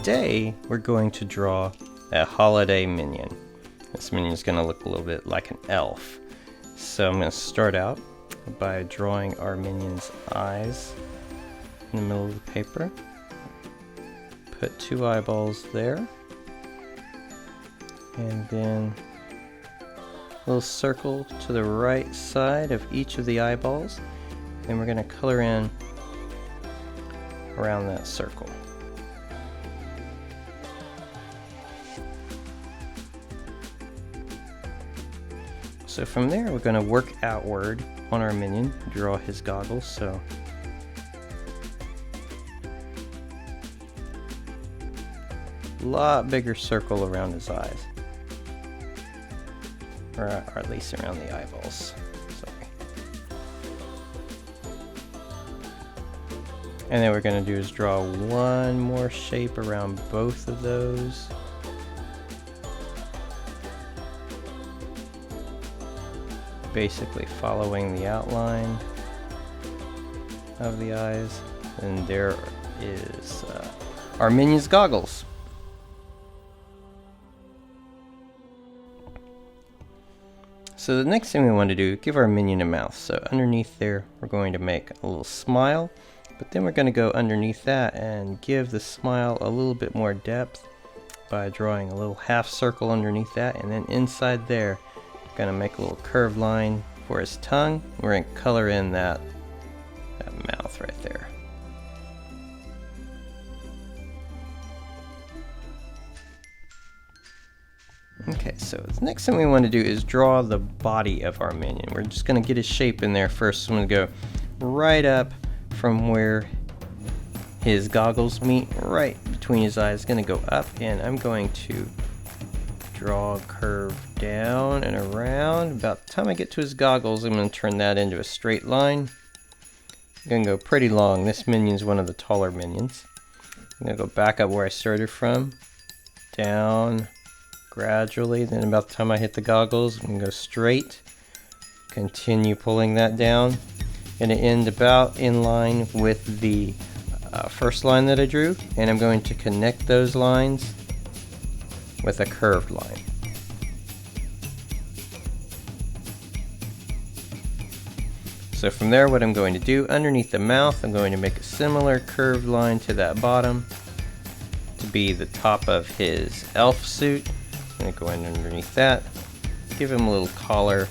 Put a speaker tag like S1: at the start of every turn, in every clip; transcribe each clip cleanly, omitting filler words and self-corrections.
S1: today we're going to draw a holiday minion. This minion is going to look a little bit like an elf. So I'm going to start out by drawing our minion's eyes in the middle of the paper. Put 2 eyeballs there. And then a little circle to the right side of each of the eyeballs. Then we're going to color in around that circle. So from there we're going to work outward on our minion, draw his goggles. So a lot bigger circle around his eyes, or at least around the eyeballs. Sorry. And then what we're going to do is draw one more shape around both of those. Basically following the outline of the eyes. And there is our minion's goggles. So the next thing we want to do, give our minion a mouth. So underneath there we're going to make a little smile, but then we're going to go underneath that and give the smile a little bit more depth by drawing a little half circle underneath that, and then inside there we're going to make a little curved line for his tongue. We're going to color in that mouth right there. Okay, so the next thing we want to do is draw the body of our minion. We're just going to get his shape in there first. So I'm going to go right up from where his goggles meet, right between his eyes. Going to go up, and I'm going to draw a curve down and around. About the time I get to his goggles, I'm going to turn that into a straight line. I'm going to go pretty long. This minion's one of the taller minions. I'm going to go back up where I started from, down gradually, then about the time I hit the goggles, I'm going to go straight, continue pulling that down, and end about in line with the first line that I drew, and I'm going to connect those lines with a curved line. So from there, what I'm going to do, underneath the mouth, I'm going to make a similar curved line to that bottom to be the top of his elf suit. I'm going to go in underneath that, give him a little collar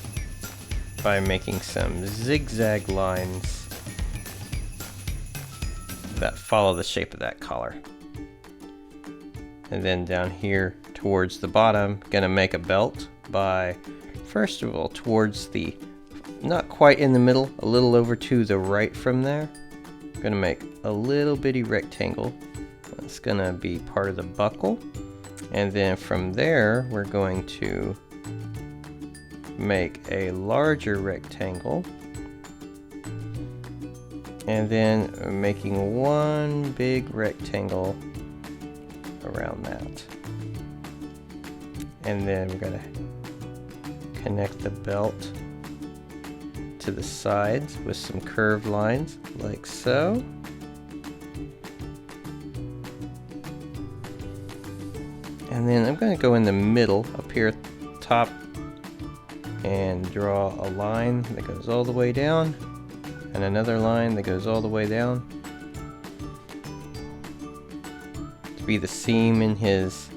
S1: by making some zigzag lines that follow the shape of that collar. And then down here towards the bottom, going to make a belt by, first of all, towards the, not quite in the middle, a little over to the right from there. I'm going to make a little bitty rectangle. That's going to be part of the buckle. And then from there, we're going to make a larger rectangle. And then making one big rectangle around that. And then we're going to connect the belt to the sides with some curved lines, like so. And then I'm going to go in the middle up here at the top and draw a line that goes all the way down, and another line that goes all the way down to be the seam in his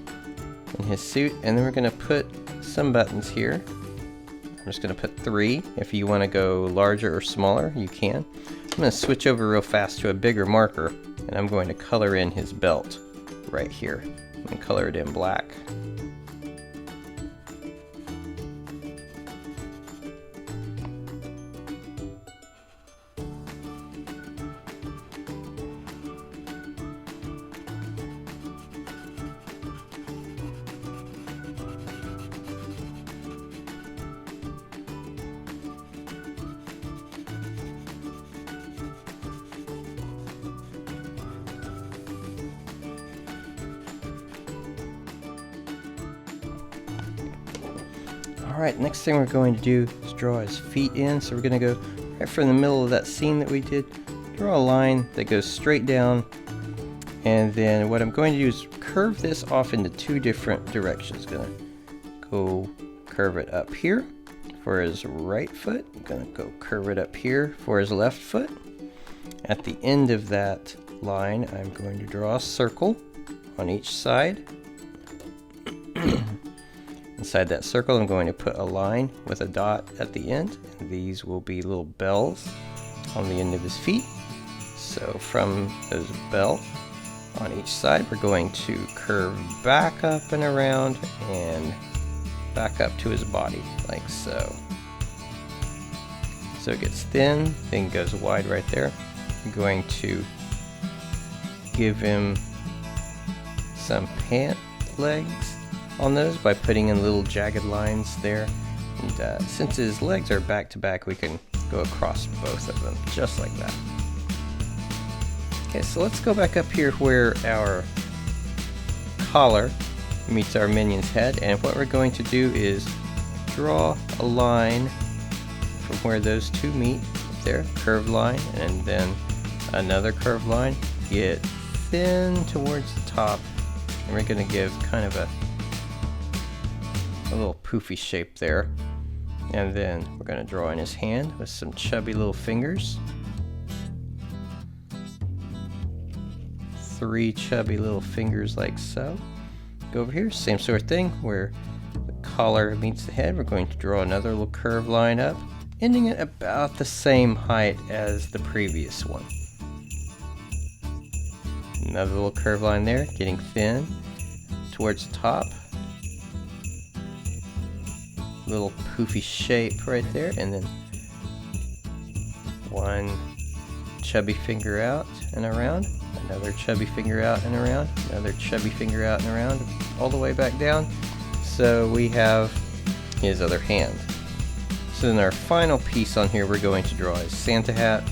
S1: suit. And then we're going to put some buttons here. I'm just going to put 3. If you want to go larger or smaller, you can. I'm going to switch over real fast to a bigger marker, and I'm going to color in his belt right here. And color it in black. Alright, next thing we're going to do is draw his feet in. So we're going to go right from the middle of that seam that we did, draw a line that goes straight down, and then what I'm going to do is curve this off into two different directions. Gonna go curve it up here for his right foot. I'm gonna go curve it up here for his left foot. At the end of that line, I'm going to draw a circle on each side. Inside that circle, I'm going to put a line with a dot at the end, and these will be little bells on the end of his feet. So from those bells on each side, we're going to curve back up and around and back up to his body, like so. So it gets thin, then goes wide right there. I'm going to give him some pant legs on those by putting in little jagged lines there. And since his legs are back to back, we can go across both of them, just like that. Okay, so let's go back up here where our collar meets our minion's head, and what we're going to do is draw a line from where those two meet there, curved line, and then another curved line. Get thin towards the top, and we're going to give kind of a little poofy shape there. And then we're going to draw in his hand with some chubby little fingers. 3 chubby little fingers like so. Go over here, same sort of thing, where the collar meets the head. We're going to draw another little curved line up, ending at about the same height as the previous one. Another little curved line there, getting thin towards the top. Little poofy shape right there, and then one chubby finger out and around, another chubby finger out and around, another chubby finger out and around, all the way back down. So we have his other hand. So then our final piece on here, we're going to draw his Santa hat.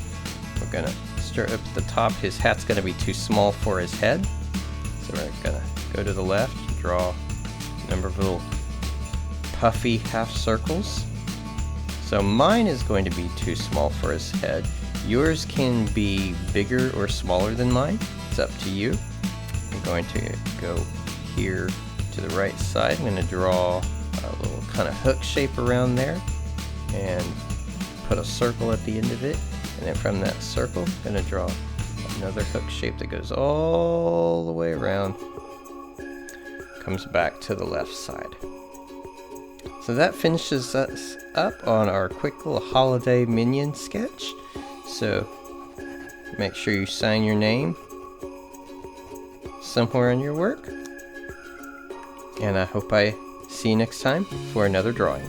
S1: We're going to start up at the top. His hat's going to be too small for his head, so we're going to go to the left, draw a number of little puffy half circles. So mine is going to be too small for his head. Yours can be bigger or smaller than mine. It's up to you. I'm going to go here to the right side. I'm going to draw a little kind of hook shape around there and put a circle at the end of it. And then from that circle, I'm going to draw another hook shape that goes all the way around, comes back to the left side. So that finishes us up on our quick little holiday minion sketch. So make sure you sign your name somewhere in your work. And I hope I see you next time for another drawing.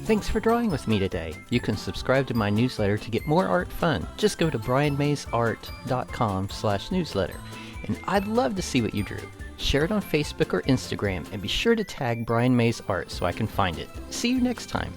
S2: Thanks for drawing with me today. You can subscribe to my newsletter to get more art fun. Just go to brianmaysart.com/newsletter. And I'd love to see what you drew. Share it on Facebook or Instagram, and be sure to tag Brian Mays Art so I can find it. See you next time.